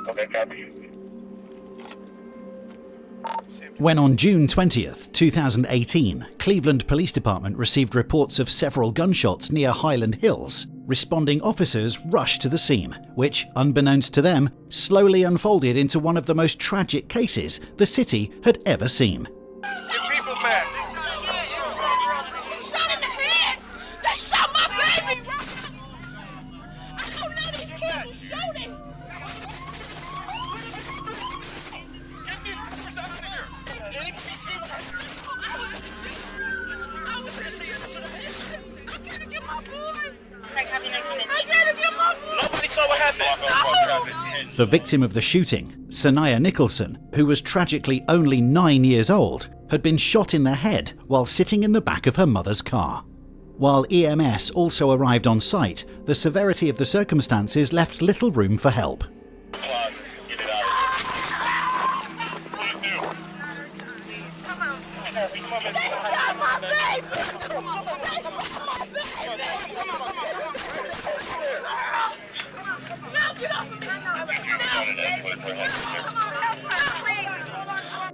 Okay, copy you. When on June 20th, 2018, Cleveland Police Department received reports of several gunshots near Highland Hills, responding officers rushed to the scene, which, unbeknownst to them, slowly unfolded into one of the most tragic cases the city had ever seen. Your people back. She shot in the head! They shot my baby! I don't know these kids who shooting! Get these coppers out of here. They need to be seen. I gotta get my boy! I gotta get my boy! Nobody saw what happened. The victim of the shooting, Sanaya Nicholson, who was tragically only 9 years old, had been shot in the head while sitting in the back of her mother's car. While EMS also arrived on site, the severity of the circumstances left little room for help. Get it out of here. What do you do? Come on. Happy, come on, baby. They shot my baby! They shot my baby! Now get off of me!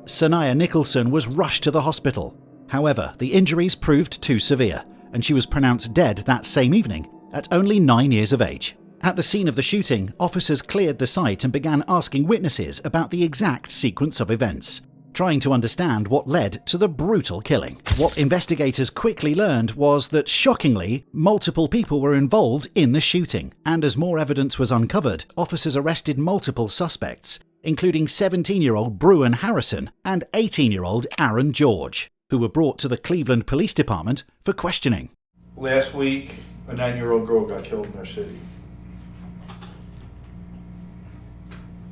Sanaya Nicholson was rushed to the hospital. However, the injuries proved too severe, and she was pronounced dead that same evening, at only 9 years of age. At the scene of the shooting, officers cleared the site and began asking witnesses about the exact sequence of events, trying to understand what led to the brutal killing. What investigators quickly learned was that, shockingly, multiple people were involved in the shooting, and as more evidence was uncovered, officers arrested multiple suspects, including 17-year-old Brewen Harrison and 18-year-old Aaron George, who were brought to the Cleveland Police Department for questioning. Last week, a 9-year-old girl got killed in our city.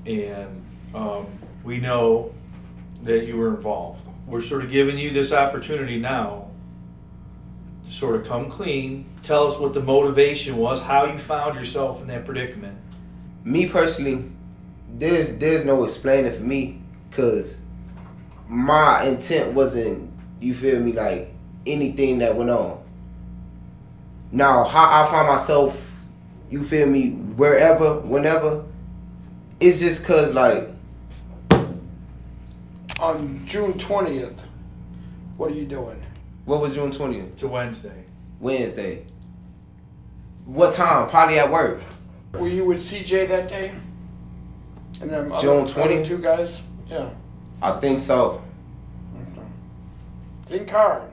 And we know that you were involved. We're sort of giving you this opportunity now to sort of come clean, tell us what the motivation was, how you found yourself in that predicament. Me personally, there's no explaining for me, because my intent wasn't, you feel me, like anything that went on. Now, how I find myself, you feel me, wherever, whenever, it's just cause like, on June 20th, what are you doing? what was June 20th? It's a Wednesday. Wednesday. What time? Probably at work. Were you with CJ that day? And then June 20th? two guys? Yeah. I think so. Okay. Think hard.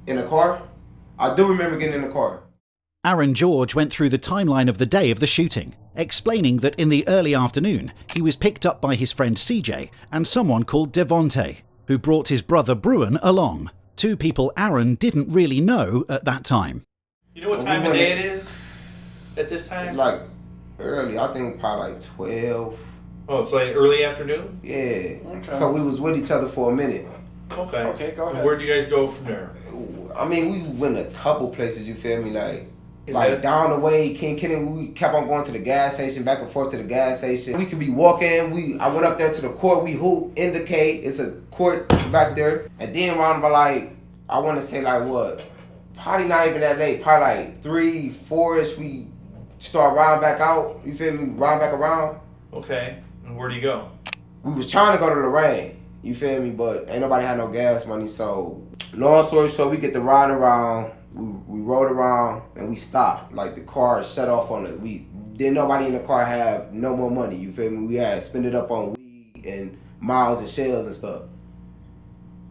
In the car? I do remember getting in the car. Aaron George went through the timeline of the day of the shooting, explaining that in the early afternoon, he was picked up by his friend CJ and someone called Devonte, who brought his brother Brewen along, two people Aaron didn't really know at that time. You know what time of day it is at this time? Like early, I think probably like 12. Oh, it's like early afternoon? Yeah. Okay. Because we was with each other for a minute. Okay. Okay, go ahead. Where'd you guys go from there? I mean, we went a couple places, you feel me? Is Like that- down the way, King Kenny, we kept on going to the gas station, back and forth to the gas station. We could be walking. I went up there to the court. We hoop in the K. It's a court back there. And then around by like, I want to say like what? Probably not even that late. Probably like 3, 4-ish. We start riding back out. You feel me? Riding back around. Okay. And where do you go? We was trying to go to Lorraine. You feel me? But ain't nobody had no gas money. So long story short, we get to riding around. We rode around and we stopped. Like the car shut off on it. Didn't nobody in the car have no more money. You feel me? We had spent it up on weed and miles and shells and stuff.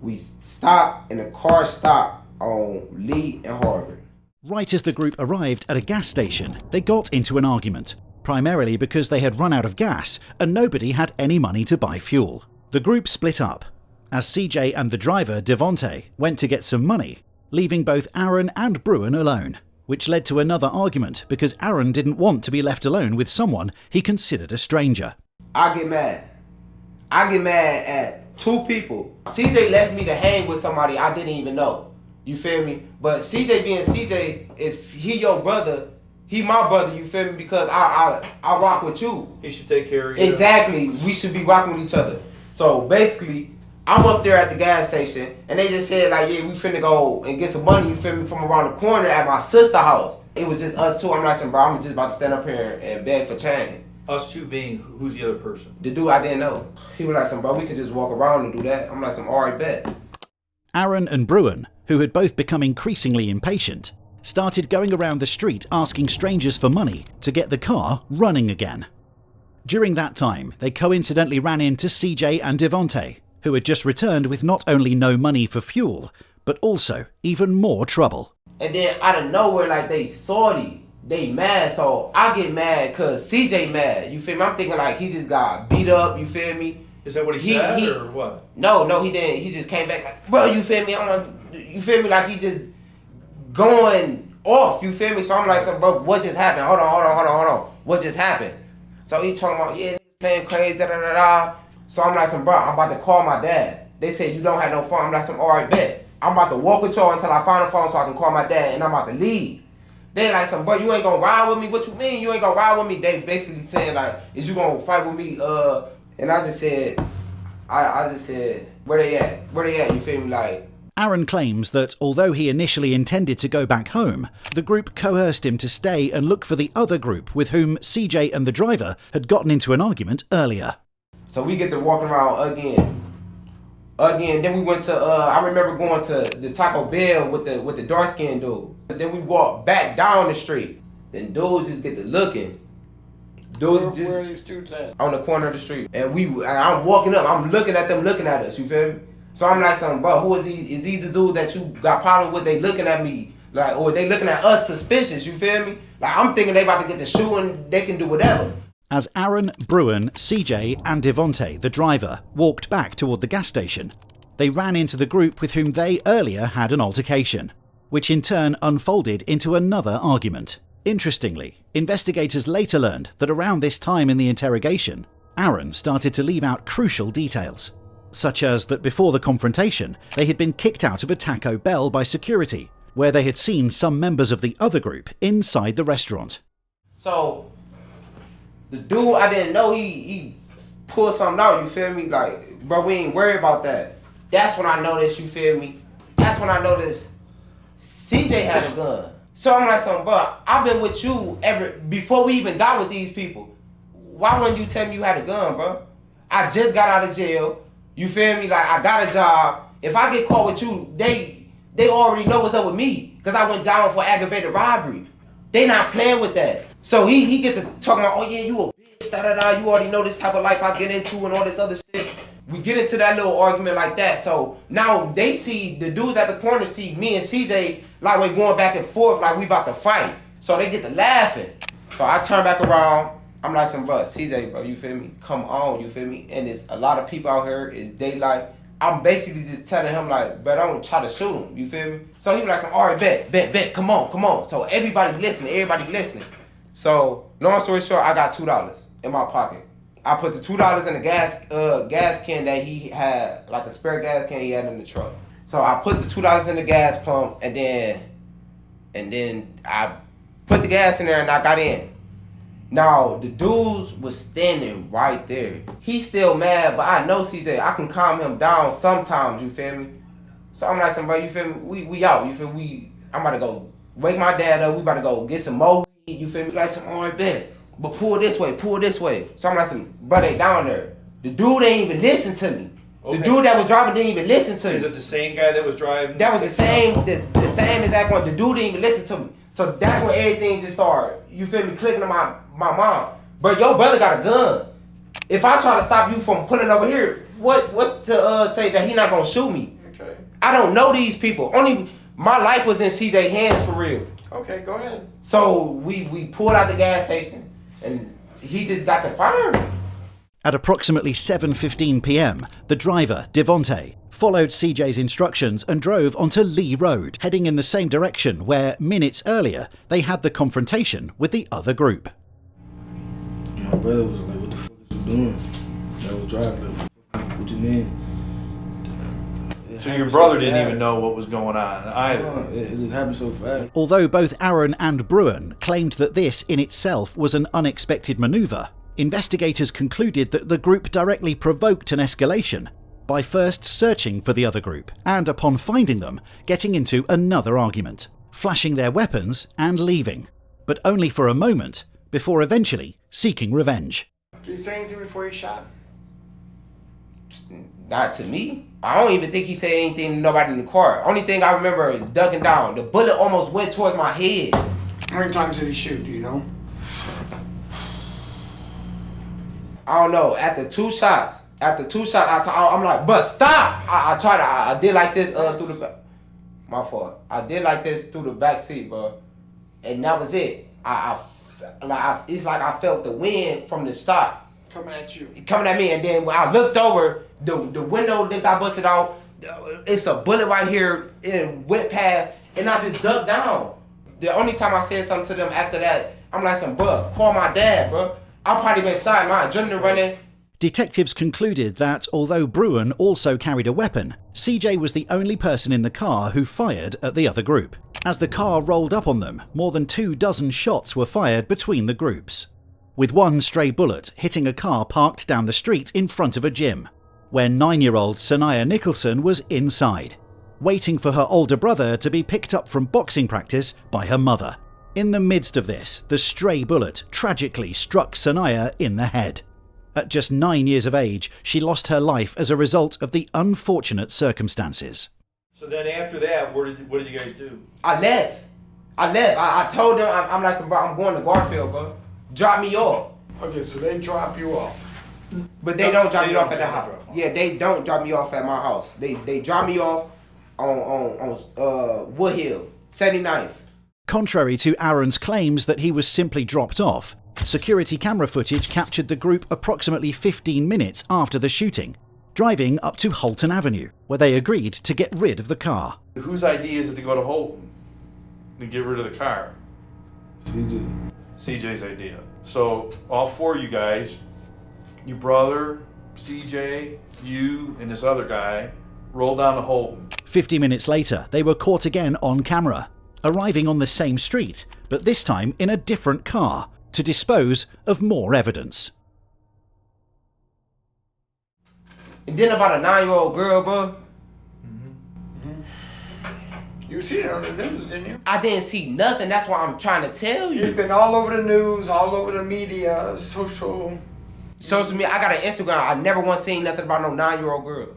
We stopped and the car stopped on Lee and Harvard. Right as the group arrived at a gas station, they got into an argument, primarily because they had run out of gas and nobody had any money to buy fuel. The group split up, as CJ and the driver, Devonte, went to get some money, leaving both Aaron and Brewen alone, which led to another argument because Aaron didn't want to be left alone with someone he considered a stranger. I get mad. I get mad at two people. CJ left me to hang with somebody I didn't even know. You feel me? But CJ being CJ, if he your brother, he my brother, you feel me? Because I rock with you. He should take care of you. Exactly. We should be rocking with each other. So basically, I'm up there at the gas station, and they just said, like, yeah, we finna go and get some money, you feel me, from around the corner at my sister's house. It was just us two. I'm like, bro, I'm just about to stand up here and beg for change. Us two being, who's the other person? The dude I didn't know. He was like, some bro, we could just walk around and do that. I'm like, some alright, bet. Aaron and Brewen, who had both become increasingly impatient, started going around the street asking strangers for money to get the car running again. During that time, they coincidentally ran into CJ and Devontae, who had just returned with not only no money for fuel, but also even more trouble. And then out of nowhere, like, they salty. They mad, so I get mad cause CJ mad. You feel me? I'm thinking like he just got beat up, you feel me? Is that what he said or what? No, he didn't. He just came back like, bro, you feel me? You feel me? Like he just going off, you feel me? So I'm like, so bro, what just happened? Hold on. What just happened? So he talking about, yeah, playing crazy, da. So I'm like, some bro, I'm about to call my dad. They said you don't have no phone. I'm like, some alright, bet. I'm about to walk with y'all until I find a phone so I can call my dad, and I'm about to leave. They like, some bro, you ain't gonna ride with me? What you mean you ain't gonna ride with me? They basically saying like, is you gonna fight with me? And I just said, I just said, where they at? Where they at? You feel me? Like, Aaron claims that although he initially intended to go back home, the group coerced him to stay and look for the other group with whom CJ and the driver had gotten into an argument earlier. So we get to walking around again. Then we went to, I remember going to the Taco Bell with the dark skinned dude. Then we walked back down the street. Then dudes just get to looking. Dudes just where are these dudes at? on the corner of the street. And I'm walking up, I'm looking at them looking at us, you feel me? So I'm like, bro, who is these? Is these the dudes that you got problem with? They looking at me, like, or they looking at us suspicious, you feel me? Like, I'm thinking they about to get the shoe and they can do whatever. As Aaron, Brewen, CJ and Devontae, the driver, walked back toward the gas station, they ran into the group with whom they earlier had an altercation, which in turn unfolded into another argument. Interestingly, investigators later learned that around this time in the interrogation, Aaron started to leave out crucial details, such as that before the confrontation, they had been kicked out of a Taco Bell by security, where they had seen some members of the other group inside the restaurant. So, the dude I didn't know, he pulled something out, you feel me? Like, bro, we ain't worried about that. That's when I noticed, you feel me? That's when I noticed CJ had a gun. So I'm like, bro, I've been with you before we even got with these people. Why wouldn't you tell me you had a gun, bro? I just got out of jail. You feel me? Like, I got a job. If I get caught with you, they already know what's up with me. Because I went down for aggravated robbery. They not playing with that. So he get to talking about, oh yeah, you a bitch, da-da-da. You already know this type of life I get into and all this other shit. We get into that little argument like that. So now they see, the dudes at the corner see me and CJ like we're going back and forth like we about to fight. So they get to laughing. So I turn back around. I'm like, bro, CJ, bro, you feel me? Come on, you feel me? And there's a lot of people out here. It's daylight. I'm basically just telling him like, but don't try to shoot him. You feel me? So he was like, all right, bet, come on. So everybody listening. So long story short, I got $2 in my pocket. I put the $2 in the gas can that he had, like a spare gas can he had in the truck. So I put the $2 in the gas pump and then I put the gas in there and I got in. Now the dudes was standing right there. He's still mad, but I know CJ, I can calm him down sometimes, you feel me? So I'm like, bro, you feel me? We out, you feel me? I'm about to go wake my dad up, we about to go get some more weed, you feel me? Like some orange bed. But pull this way. So I'm like, bro, they down there. The dude ain't even listen to me. Okay. The dude that was driving didn't even listen to me. Is it the same guy that was driving? That was the same exact one. The dude didn't even listen to me. So that's when everything just started, you feel me, clicking to my mom. Bro, your brother got a gun. If I try to stop you from pulling over here, what to say that he not gonna shoot me? Okay. I don't know these people. Only my life was in CJ's hands for real. Okay, go ahead. So we pulled out the gas station. And he just got the fire. At approximately 7:15 p.m, the driver, Devontae, followed CJ's instructions and drove onto Lee Road, heading in the same direction where, minutes earlier, they had the confrontation with the other group. My brother was like, what the fuck is you doing? I was driving, like, what you mean? So your brother didn't even know what was going on either. It just happened so fast. Although both Aaron and Brewen claimed that this in itself was an unexpected maneuver, investigators concluded that the group directly provoked an escalation by first searching for the other group and, upon finding them, getting into another argument, flashing their weapons and leaving, but only for a moment before eventually seeking revenge. Did he say anything before he shot? Not to me. I don't even think he said anything to nobody in the car. Only thing I remember is ducking down. The bullet almost went towards my head. How many times did he shoot, do you know? I don't know. After two shots, I'm like, but stop! I did like this through the back. My fault. I did like this through the back seat, bro. And that was it. It's like I felt the wind from the shot Coming at you. coming at me, and then when I looked over, the window that got busted out, it's a bullet right here, it went past, and I just ducked down. The only time I said something to them after that, I'm like, bro, call my dad, bro. I probably been shot, my adrenaline running. Detectives concluded that although Brewen also carried a weapon, CJ was the only person in the car who fired at the other group. As the car rolled up on them, more than 24 shots were fired between the groups, with one stray bullet hitting a car parked down the street in front of a gym, where 9-year-old Sanaya Nicholson was inside, waiting for her older brother to be picked up from boxing practice by her mother. In the midst of this, the stray bullet tragically struck Sanaya in the head. At just 9 years of age, she lost her life as a result of the unfortunate circumstances. So then after that, what did you guys do? I left. I told them, I'm like, bro, I'm going to Garfield, bro. Drop me off. Okay, so they drop you off. But they don't drop me off at the house. Yeah, they don't drop me off at my house. They drop me off on Wood Hill, 79th. Contrary to Aaron's claims that he was simply dropped off, security camera footage captured the group approximately 15 minutes after the shooting, driving up to Holton Avenue, where they agreed to get rid of the car. Whose idea is it to go to Holton to get rid of the car? CJ. CJ's idea. So all four of you guys, your brother, CJ, you, and this other guy, rolled down to Holton. 50 minutes later, they were caught again on camera, arriving on the same street, but this time in a different car, to dispose of more evidence. And then about a 9-year-old girl, bro. You see it on the news, didn't you? I didn't see nothing. That's why I'm trying to tell you. It's been all over the news, all over the media, social media. I got an Instagram. I never once seen nothing about no 9-year-old girl.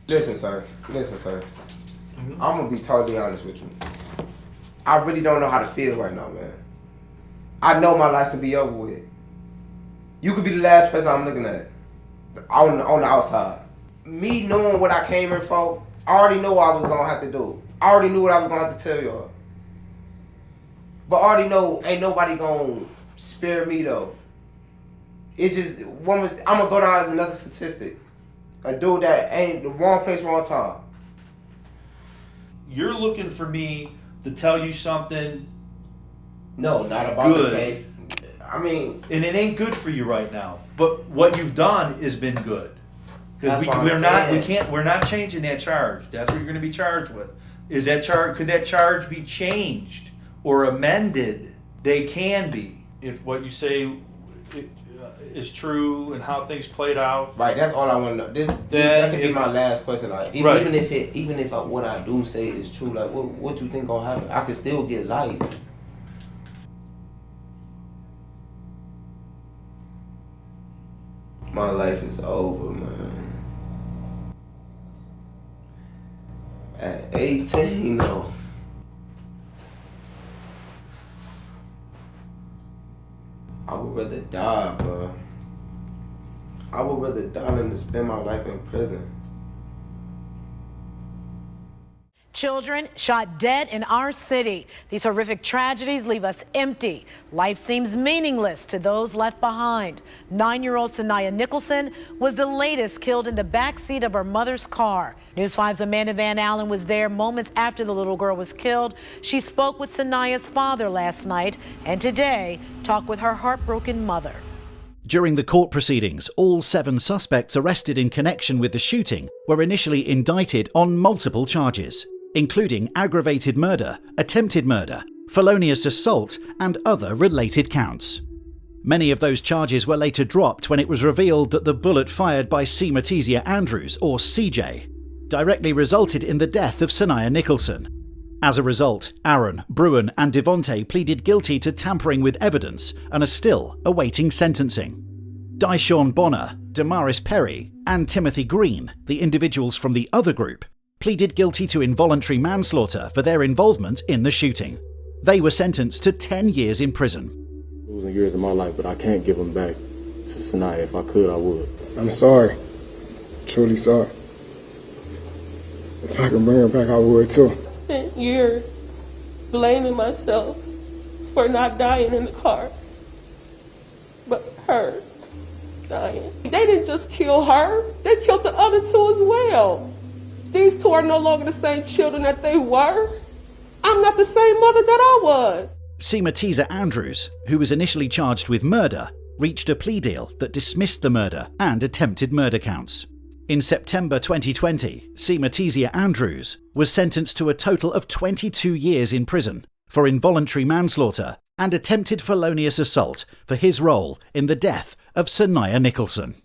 Listen, sir. I'm gonna be totally honest with you. I really don't know how to feel right now, man. I know my life can be over with. You could be the last person I'm looking at on the outside. Me knowing what I came here for, I already know what I was gonna have to do. I already knew what I was gonna have to tell y'all. But I already know ain't nobody gonna spare me though. It's just I'm gonna go down as another statistic. A dude that ain't the wrong place, wrong time. You're looking for me to tell you something. No, not about good. the pay. I mean, And it ain't good for you right now. But what you've done has been good. Because That's what I'm saying. we're not changing that charge. That's what you're going to be charged with. Is that charge? Could that charge be changed or amended? They can be if what you say is true and how things played out. right, that's all I want to know. That could be my last question. Like, Right. even if what I do say is true, like, what you think gonna happen? I could still get life. My life is over, man. At 18, though. I would rather die, bro. I would rather die than to spend my life in prison. Children shot dead in our city. These horrific tragedies leave us empty. Life seems meaningless to those left behind. 9-year-old Sanaya Nicholson was the latest killed in the backseat of her mother's car. News 5's Amanda Van Allen was there moments after the little girl was killed. She spoke with Sanaya's father last night and today talked with her heartbroken mother. During the court proceedings, all 7 suspects arrested in connection with the shooting were initially indicted on multiple charges, including aggravated murder, attempted murder, felonious assault, and other related counts. Many of those charges were later dropped when it was revealed that the bullet fired by C. Matizia Andrews, or CJ, directly resulted in the death of Sanaya Nicholson. As a result, Aaron, Brewen and Devontae pleaded guilty to tampering with evidence and are still awaiting sentencing. Dyshawn Bonner, Damaris Perry and Timothy Green, the individuals from the other group, pleaded guilty to involuntary manslaughter for their involvement in the shooting. They were sentenced to 10 years in prison. Losing years of my life, but I can't give them back to Sanaya. If I could, I would. I'm sorry. Truly sorry. If I can bring her back, I would too. I spent years blaming myself for not dying in the car. But her dying. They didn't just kill her, they killed the other two as well. These two are no longer the same children that they were. I'm not the same mother that I was. Seema Teaser Andrews, who was initially charged with murder, reached a plea deal that dismissed the murder and attempted murder counts. In September 2020, Seema Teaser Andrews was sentenced to a total of 22 years in prison for involuntary manslaughter and attempted felonious assault for his role in the death of Sanaya Nicholson.